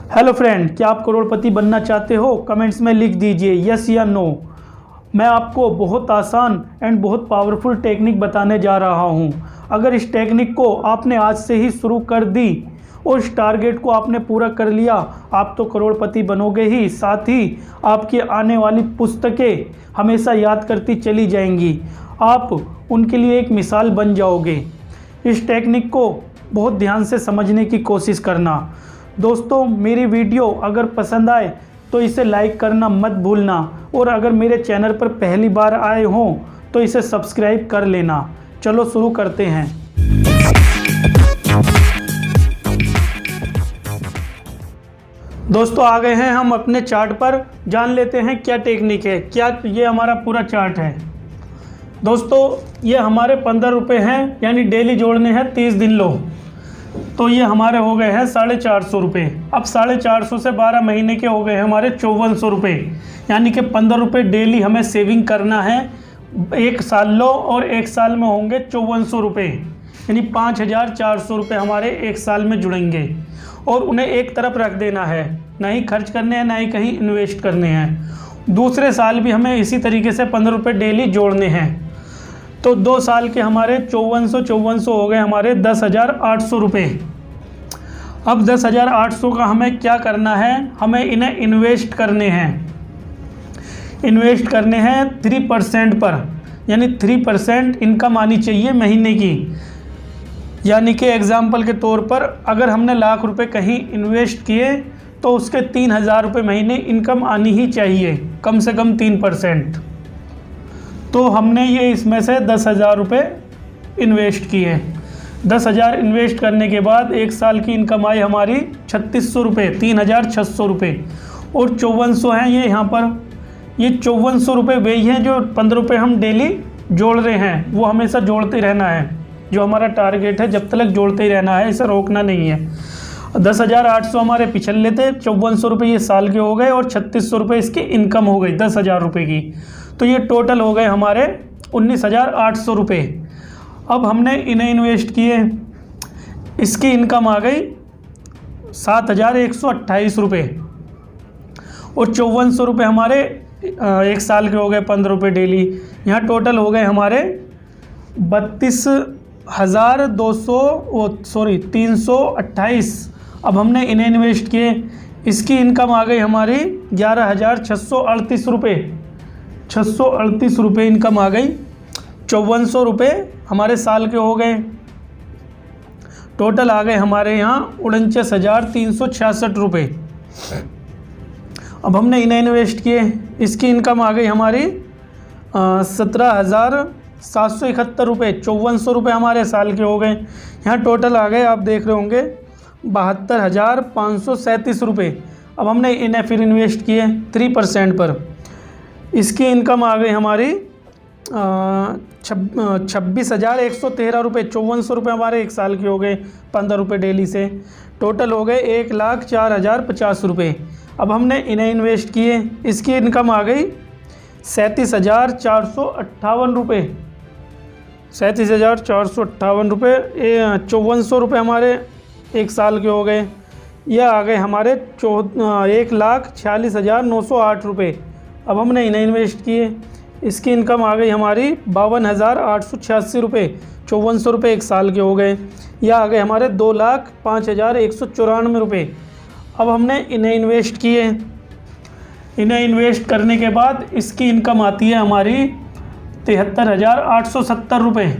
Hello friend, क्या आप करोड़पति बनना चाहते हो? कमेंट्स में लिख दीजिए यस या नो। मैं आपको बहुत आसान एंड बहुत पावरफुल टेक्निक बताने जा रहा हूं। अगर इस टेक्निक को आपने आज से ही शुरू कर दी और इस टारगेट को आपने पूरा कर लिया, आप तो करोड़पति बनोगे ही, साथ ही आपकी आने वाली पुस्तकें हमेशा याद करती चली जाएंगी। आप उनके लिए एक मिसाल बन जाओगे। इस टेक्निक को बहुत ध्यान से समझने की कोशिश करना। दोस्तों, मेरी वीडियो अगर पसंद आए तो इसे लाइक करना मत भूलना, और अगर मेरे चैनल पर पहली बार आए हों तो इसे सब्सक्राइब कर लेना। चलो शुरू करते हैं। दोस्तों, आ गए हैं हम अपने चार्ट पर। जान लेते हैं क्या टेक्निक है। क्या ये हमारा पूरा चार्ट है। दोस्तों, ये हमारे 15 रुपये हैं, यानी डेली जोड़ने हैं 30 दिन लो, तो ये हमारे हो गए हैं 450 रुपये। अब 450 से 12 महीने के हो गए हैं हमारे 5400 रुपये, यानी कि 15 रुपये डेली हमें सेविंग करना है। एक साल लो और एक साल में होंगे 5400 रुपये, यानी 5400 रुपये हमारे एक साल में जुड़ेंगे, और उन्हें एक तरफ रख देना है। ना ही खर्च करने हैं, ना ही कहीं इन्वेस्ट करने हैं। दूसरे साल भी हमें इसी तरीके से 15 रुपये डेली जोड़ने हैं। तो 2 साल के हमारे 5400 हो गए हमारे 10,800 रुपये। अब 10,800 का हमें क्या करना है? हमें इन्हें इन्वेस्ट करने हैं। इन्वेस्ट करने हैं 3% पर, यानी 3% इनकम आनी चाहिए महीने की। यानी कि एग्जाम्पल के तौर पर अगर हमने लाख रुपए कहीं इन्वेस्ट किए तो उसके 3,000 रुपये महीने इनकम आनी ही चाहिए, कम से कम 3%। तो हमने ये इसमें से 10,000 रुपये इन्वेस्ट किए। 10,000 इन्वेस्ट करने के बाद एक साल की इनकम आई हमारी 3600 रुपये, 3,600 रुपये, और 5400 हैं ये यहाँ पर। ये 5400 रुपये वही हैं जो 15 रुपये हम डेली जोड़ रहे हैं। वो हमेशा जोड़ते रहना है, जो हमारा टारगेट है, जब तक जोड़ते ही रहना है, इसे रोकना नहीं है। 10,800 हमारे पिछल लेते, 5400 रुपये ये साल के हो गए, और 3600 रुपये इसकी इनकम हो गई 10,000 रुपये की। तो ये टोटल हो गए हमारे 19,800 रुपये। अब हमने इन्हें इन्वेस्ट किए, इसकी इनकम आ गई 7,128 रुपये, और 5400 रुपये हमारे एक साल के हो गए 15 रुपये डेली। यहाँ टोटल हो गए हमारे 328। अब हमने इन्हें इन्वेस्ट किए, इसकी इनकम आ गई हमारी 11,638 रुपये। 638 रुपये इनकम आ गई। 5400 रुपये हमारे साल के हो गए। टोटल आ गए हमारे यहाँ 49,366 रुपये। अब हमने इन्हें इन्वेस्ट किए, इसकी इनकम आ गई हमारी 17,771 रुपये। 5400 रुपये हमारे साल के हो गए। यहाँ टोटल आ गए, आप देख रहे होंगे, 72,537 रुपये। अब हमने इन्हें फिर इन्वेस्ट किए 3% पर, इसकी इनकम आ गई हमारी 26,113 रुपये। 5400 रुपये हमारे एक साल के हो गए 15 रुपये डेली से। टोटल हो गए 1,04,050 रुपये। अब हमने इन्हें इन्वेस्ट किए, इसकी इनकम आ गई 37,458 रुपये। 37,458 रुपये। 5400 रुपये हमारे एक साल के हो गए। यह आ गए हमारे 1,46,908 रुपये। अब हमने इन्हें इन्वेस्ट किए, इसकी इनकम आ गई हमारी 52,886 रुपये। 5400 रुपये एक साल के हो गए। यह आ गए हमारे 2,05,194 रुपये। अब हमने इन्हें इन्वेस्ट किए, इन्हें इन्वेस्ट करने के बाद इसकी इनकम आती है हमारी 73,870 रुपये।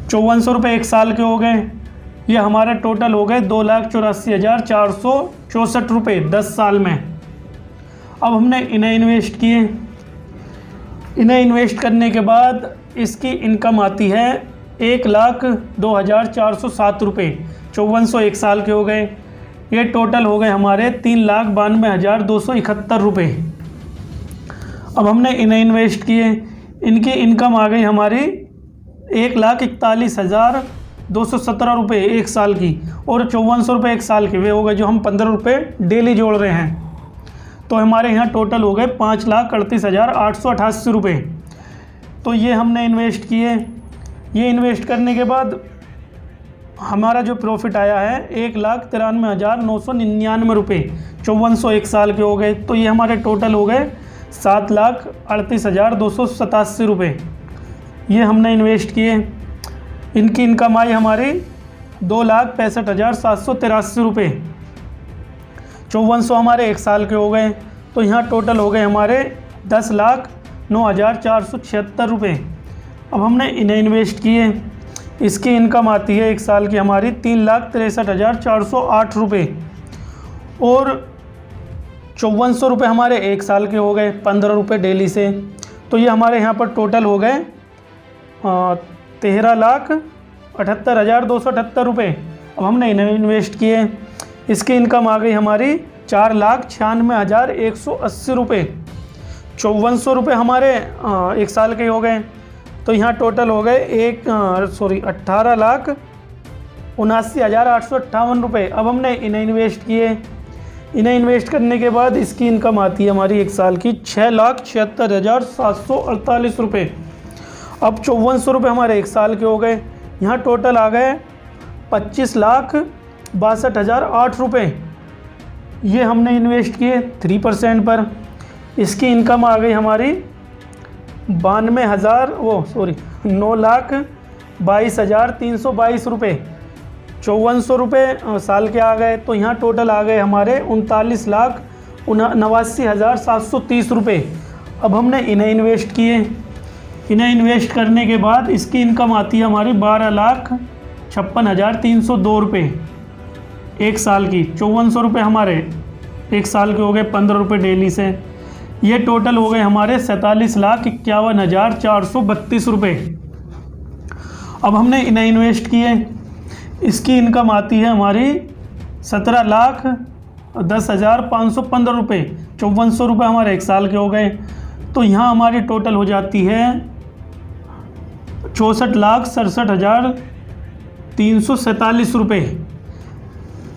5400 रुपये एक साल के हो गए। ये हमारे टोटल हो गए 2,84,464 रुपये 10 साल में। अब हमने इन्हें इन्वेस्ट किए, इन्हें इन्वेस्ट करने के बाद इसकी इनकम आती है 1,02,407 रुपये। 5400 एक साल के हो गए। ये टोटल हो गए हमारे 3,92,271 रुपये। अब हमने इन्हें इन्वेस्ट किए, इनकी इनकम आ गई हमारी 1,41,217 रुपये एक साल की, और 5400 रुपये एक साल के वे हो गए जो हम 15 रुपये डेली जोड़ रहे हैं। तो हमारे यहाँ टोटल हो गए 5,38,888 रुपये। तो ये हमने इन्वेस्ट किए। ये इन्वेस्ट करने के बाद हमारा जो प्रॉफिट आया है 1,93,999 रुपये, 5400 एक साल के हो गए। तो ये हमारे टोटल हो गए 7,38,287 रुपये, ये हमने इन्वेस्ट किए। इनकी इनकम आई हमारी 2,65,783 रुपये, 5400 हमारे एक साल के हो गए। तो यहाँ टोटल हो गए हमारे 10,09,476 रुपये। अब हमने इन्हें इन्वेस्ट किए, इसकी इनकम आती है एक साल की हमारी 3,63,408 रुपये, और 5400 रुपये हमारे एक साल के हो गए, 15 रुपये डेली से। तो ये हमारे यहाँ पर टोटल हो गए 13,78,278 रुपये। अब हमने इन्हें इन्वेस्ट किए, इसकी इनकम आ गई हमारी 4,96,180 रुपये, 5400 रुपये हमारे एक साल के हो गए। तो यहाँ टोटल हो गए 18,79,858 रुपये। अब हमने इन्हें इन्वेस्ट किए, इन्हें इन्वेस्ट करने के बाद इसकी इनकम आती है हमारी एक साल की 6,76,748 रुपये। अब 5400 रुपये हमारे एक साल के हो गए। यहाँ टोटल आ गए 25,62,008 रुपये, ये हमने इन्वेस्ट किए 3% पर। इसकी इनकम आ गई हमारी 9,22,322 रुपये, 5400 रुपये साल के आ गए। तो यहाँ टोटल आ गए हमारे 39,79,730 रुपये। अब हमने इन्हें इन्वेस्ट किए, इन्हें इन्वेस्ट करने के बाद इसकी इनकम आती है हमारी 12,56,302 रुपये एक साल की, 5400 रुपये हमारे एक साल के हो गए, 15 रुपये डेली से। ये टोटल हो गए हमारे 47,51,432 रुपये। अब हमने इन्हें इन्वेस्ट किए, इसकी इनकम आती है हमारी 17,10,515 रुपये, 5400 रुपये हमारे एक साल के हो गए। तो यहाँ हमारी टोटल हो जाती है 64,67,347 रुपये।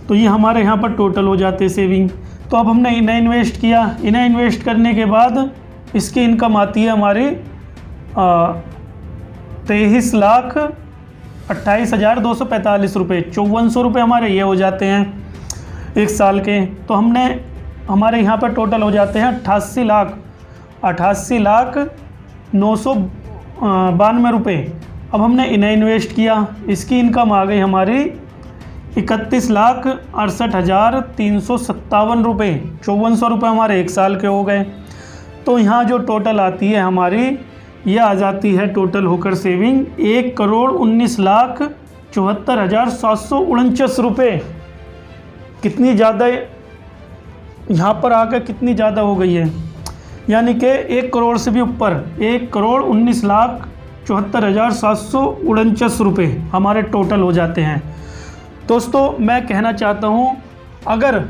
तो ये हमारे यहाँ पर टोटल हो जाते हैं सेविंग। तो अब हमने इन्हें इन्वेस्ट किया, इन्हें इन्वेस्ट करने के बाद इसकी इनकम आती है हमारी 23,28,245 रुपये, 5400 रुपये हमारे ये हो जाते हैं एक साल के। तो हमारे यहाँ पर टोटल हो जाते हैं 88,992 रुपये। अब हमने इन्हें इन्वेस्ट किया, इसकी इनकम आ गई हमारी 31,68,357 रुपये, 5400 रुपये हमारे एक साल के हो गए। तो यहाँ जो टोटल आती है हमारी, यह आ जाती है टोटल होकर सेविंग 1,19,74,749 रुपये। कितनी ज़्यादा यहाँ पर आकर कितनी ज़्यादा हो गई है, यानी कि 1 करोड़ से भी ऊपर, 1,19,74,749 रुपये हमारे टोटल हो जाते हैं। दोस्तों मैं कहना चाहता हूँ, अगर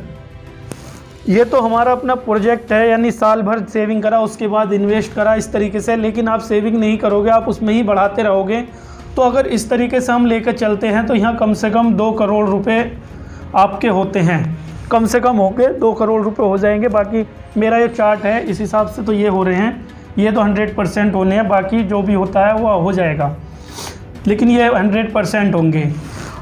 ये तो हमारा अपना प्रोजेक्ट है, यानी साल भर सेविंग करा, उसके बाद इन्वेस्ट करा इस तरीके से, लेकिन आप सेविंग नहीं करोगे, आप उसमें ही बढ़ाते रहोगे। तो अगर इस तरीके से हम लेकर चलते हैं तो यहाँ कम से कम 2 करोड़ रुपए आपके होते हैं, कम से कम होके 2 करोड़ रुपए हो जाएंगे। बाकी मेरा ये चार्ट है, इस हिसाब से तो ये हो रहे हैं, ये तो 100% होने हैं, बाकी जो भी होता है वो हो जाएगा, लेकिन ये 100% होंगे।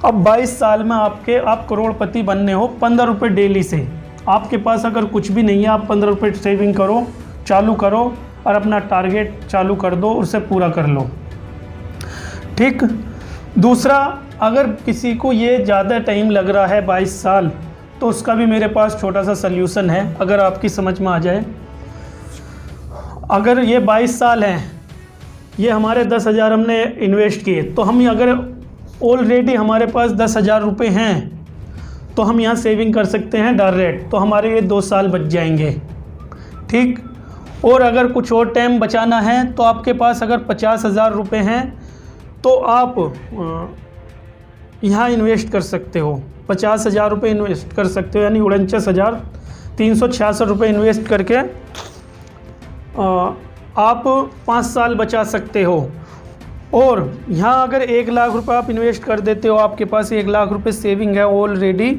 अब 22 साल में आप करोड़पति बनने हो 15 रुपये डेली से। आपके पास अगर कुछ भी नहीं है, आप 15 रुपये सेविंग करो, चालू करो और अपना टारगेट चालू कर दो, उसे पूरा कर लो। ठीक। दूसरा, अगर किसी को ये ज़्यादा टाइम लग रहा है 22 साल, तो उसका भी मेरे पास छोटा सा सल्यूशन है, अगर आपकी समझ में आ जाए। अगर ये 22 साल हैं, ये हमारे 10,000 हमने इन्वेस्ट किए, तो हम अगर ऑलरेडी हमारे पास 10,000 रुपये हैं तो हम यहाँ सेविंग कर सकते हैं डायरेक्ट, तो हमारे ये 2 साल बच जाएंगे। ठीक। और अगर कुछ और टाइम बचाना है तो आपके पास अगर 50,000 रुपये हैं तो आप यहाँ इन्वेस्ट कर सकते हो, 50,000 रुपये इन्वेस्ट कर सकते हो, यानी 49,366 रुपये इन्वेस्ट करके आप 5 साल बचा सकते हो। और यहाँ अगर 1 लाख रुपए आप इन्वेस्ट कर देते हो, आपके पास 1 लाख रुपए सेविंग है ऑलरेडी,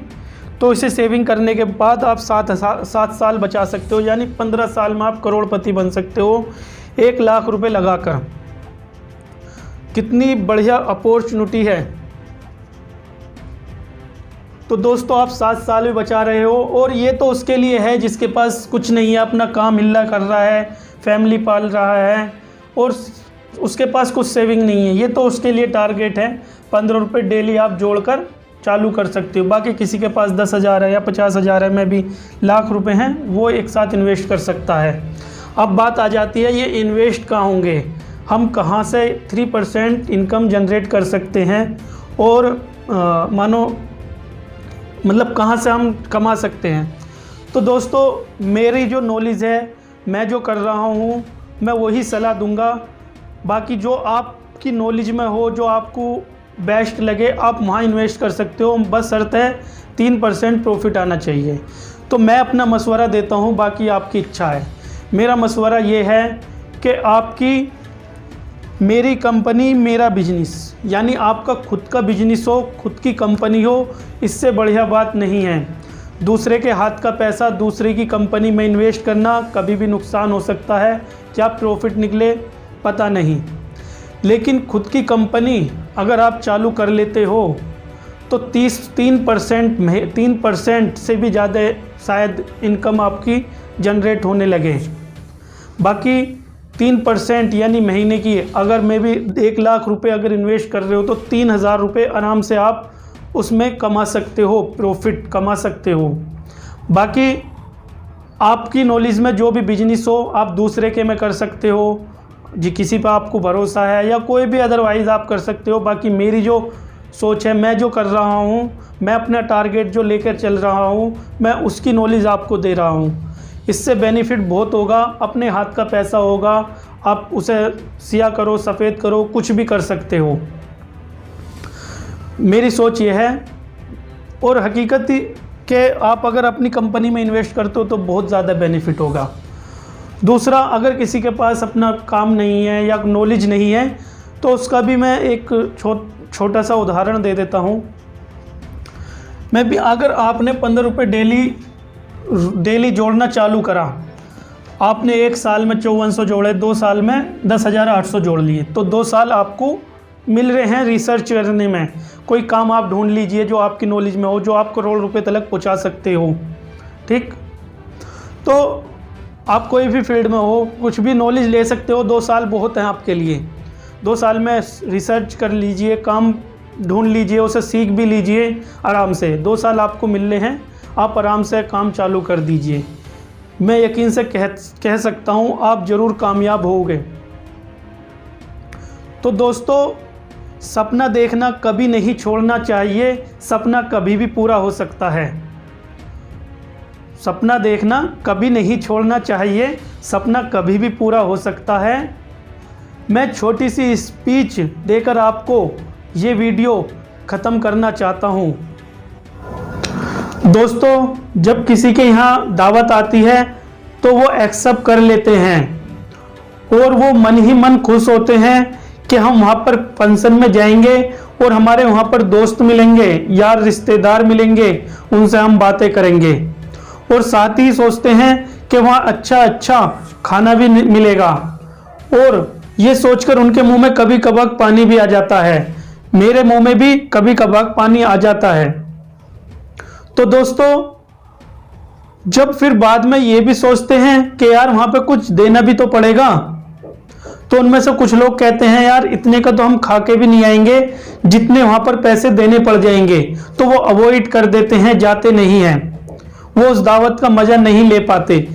तो इसे सेविंग करने के बाद आप 7 साल बचा सकते हो, यानी 15 साल में आप करोड़पति बन सकते हो 1 लाख रुपए लगाकर। कितनी बढ़िया अपॉर्चुनिटी है। तो दोस्तों आप 7 साल भी बचा रहे हो, और ये तो उसके लिए है जिसके पास कुछ नहीं है, अपना काम हिल्ला कर रहा है, फैमिली पाल रहा है और उसके पास कुछ सेविंग नहीं है। ये तो उसके लिए टारगेट है। 15 रुपये डेली आप जोड़कर चालू कर सकते हो। बाकी किसी के पास 10,000 है या 50,000 है, में भी लाख रुपए हैं, वो एक साथ इन्वेस्ट कर सकता है। अब बात आ जाती है ये इन्वेस्ट कहाँ होंगे, हम कहाँ से 3% इनकम जनरेट कर सकते हैं, और मानो मतलब कहाँ से हम कमा सकते हैं। तो दोस्तों मेरी जो नॉलेज है, मैं जो कर रहा हूँ, मैं वही सलाह दूंगा। बाकी जो आपकी नॉलेज में हो, जो आपको बेस्ट लगे, आप वहाँ इन्वेस्ट कर सकते हो, बस शर्त है 3% प्रॉफिट आना चाहिए। तो मैं अपना मशवरा देता हूँ, बाकी आपकी इच्छा है। मेरा मशवरा ये है कि आपकी मेरी कंपनी मेरा बिजनेस, यानी आपका खुद का बिजनेस हो, खुद की कंपनी हो, इससे बढ़िया बात नहीं है। दूसरे के हाथ का पैसा दूसरे की कंपनी में इन्वेस्ट करना, कभी भी नुकसान हो सकता है, क्या प्रॉफिट निकले पता नहीं। लेकिन खुद की कंपनी अगर आप चालू कर लेते हो तो 3% से भी ज़्यादा शायद इनकम आपकी जनरेट होने लगे। बाकी 3% यानी महीने की, अगर मैं भी 1 लाख रुपए अगर इन्वेस्ट कर रहे हो तो 3,000 रुपये आराम से आप उसमें कमा सकते हो, प्रॉफिट कमा सकते हो। बाकी आपकी नॉलेज में जो भी बिजनेस हो, आप दूसरे के में कर सकते हो जी, किसी पर आपको भरोसा है या कोई भी अदरवाइज़ आप कर सकते हो। बाकी मेरी जो सोच है, मैं जो कर रहा हूँ, मैं अपना टारगेट जो लेकर चल रहा हूँ, मैं उसकी नॉलेज आपको दे रहा हूँ। इससे बेनिफिट बहुत होगा, अपने हाथ का पैसा होगा, आप उसे सिया करो, सफ़ेद करो, कुछ भी कर सकते हो। मेरी सोच ये है, और हकीकत कि आप अगर अपनी कंपनी में इन्वेस्ट करते हो तो बहुत ज़्यादा बेनिफिट होगा। दूसरा, अगर किसी के पास अपना काम नहीं है या नॉलेज नहीं है, तो उसका भी मैं एक छोटा सा उदाहरण दे देता हूँ। मैं भी, अगर आपने 15 रुपये डेली जोड़ना चालू करा, आपने 1 साल में 5400 जोड़े, 2 साल में 10,800 जोड़ लिए, तो 2 साल आपको मिल रहे हैं रिसर्च करने में। कोई काम आप ढूंढ लीजिए जो आपकी नॉलेज में हो, जो आप करोड़ रुपए तक पहुंचा सकते हो। ठीक, तो आप कोई भी फील्ड में हो, कुछ भी नॉलेज ले सकते हो। 2 साल बहुत हैं आपके लिए। 2 साल में रिसर्च कर लीजिए, काम ढूंढ लीजिए, उसे सीख भी लीजिए आराम से। 2 साल आपको मिलने हैं, आप आराम से काम चालू कर दीजिए। मैं यकीन से कह सकता हूँ आप ज़रूर कामयाब होगे। तो दोस्तों, सपना देखना कभी नहीं छोड़ना चाहिए, सपना कभी भी पूरा हो सकता है। सपना देखना कभी नहीं छोड़ना चाहिए, सपना कभी भी पूरा हो सकता है। मैं छोटी सी स्पीच देकर आपको ये वीडियो ख़त्म करना चाहता हूँ। दोस्तों, जब किसी के यहाँ दावत आती है तो वो एक्सेप्ट कर लेते हैं, और वो मन ही मन खुश होते हैं कि हम वहाँ पर फंक्शन में जाएंगे और हमारे वहाँ पर दोस्त मिलेंगे, यार रिश्तेदार मिलेंगे, उनसे हम बातें करेंगे, और साथ ही सोचते हैं कि वहाँ अच्छा खाना भी मिलेगा। और ये सोचकर उनके मुंह में कभी कभार पानी भी आ जाता है, मेरे मुंह में भी कभी कभार पानी आ जाता है। तो दोस्तों, जब फिर बाद में ये भी सोचते हैं कि यार वहाँ पे कुछ देना भी तो पड़ेगा, तो उनमें से कुछ लोग कहते हैं यार इतने का तो हम खा के भी नहीं आएंगे जितने वहाँ पर पैसे देने पड़ जाएंगे, तो वो अवॉइड कर देते हैं, जाते नहीं हैं। वो उस दावत का मज़ा नहीं ले पाते।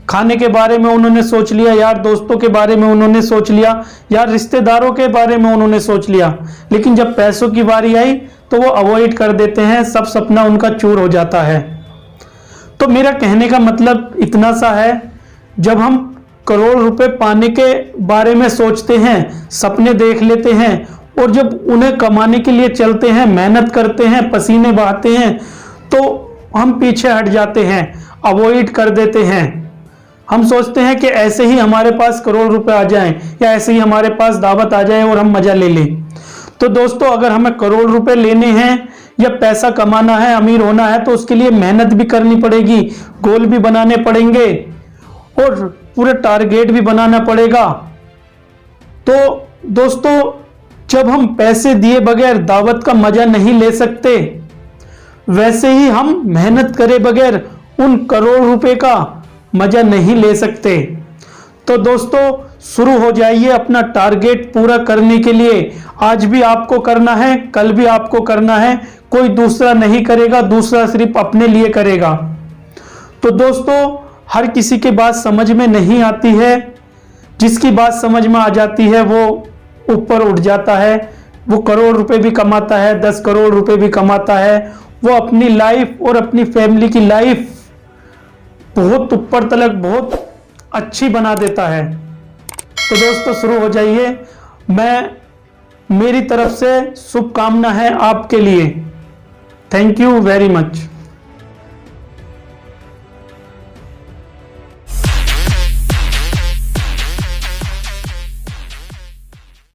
खाने के बारे में उन्होंने सोच लिया, यार दोस्तों के बारे में उन्होंने सोच लिया, यार रिश्तेदारों के बारे में उन्होंने सोच लिया, लेकिन जब पैसों की बारी आई तो वो अवॉइड कर देते हैं, सब सपना उनका चूर हो जाता है। तो मेरा कहने का मतलब इतना सा है, जब हम करोड़ रुपए पाने के बारे में सोचते हैं, सपने देख लेते हैं, और जब उन्हें कमाने के लिए चलते हैं, मेहनत करते हैं, पसीने बहाते हैं, तो हम पीछे हट जाते हैं, अवॉइड कर देते हैं। हम सोचते हैं कि ऐसे ही हमारे पास करोड़ रुपए आ जाएं, या ऐसे ही हमारे पास दावत आ जाए और हम मजा ले लें। तो दोस्तों, अगर हमें करोड़ रुपए लेने हैं या पैसा कमाना है, अमीर होना है, तो उसके लिए मेहनत भी करनी पड़ेगी, गोल भी बनाने पड़ेंगे, और पूरे टारगेट भी बनाना पड़ेगा। तो दोस्तों, जब हम पैसे दिए बगैर दावत का मजा नहीं ले सकते, वैसे ही हम मेहनत करे बगैर उन करोड़ रुपए का मजा नहीं ले सकते। तो दोस्तों शुरू हो जाइए अपना टारगेट पूरा करने के लिए। आज भी आपको करना है, कल भी आपको करना है, कोई दूसरा नहीं करेगा, दूसरा सिर्फ अपने लिए करेगा। तो दोस्तों हर किसी की बात समझ में नहीं आती है, जिसकी बात समझ में आ जाती है वो ऊपर उठ जाता है, वो करोड़ रुपए भी कमाता है, 10 करोड़ रुपए भी कमाता है, वो अपनी लाइफ और अपनी फैमिली की लाइफ बहुत ऊपर तलक बहुत अच्छी बना देता है। तो दोस्तों शुरू हो जाइए, मेरी तरफ से शुभकामना है आपके लिए। Thank you very much.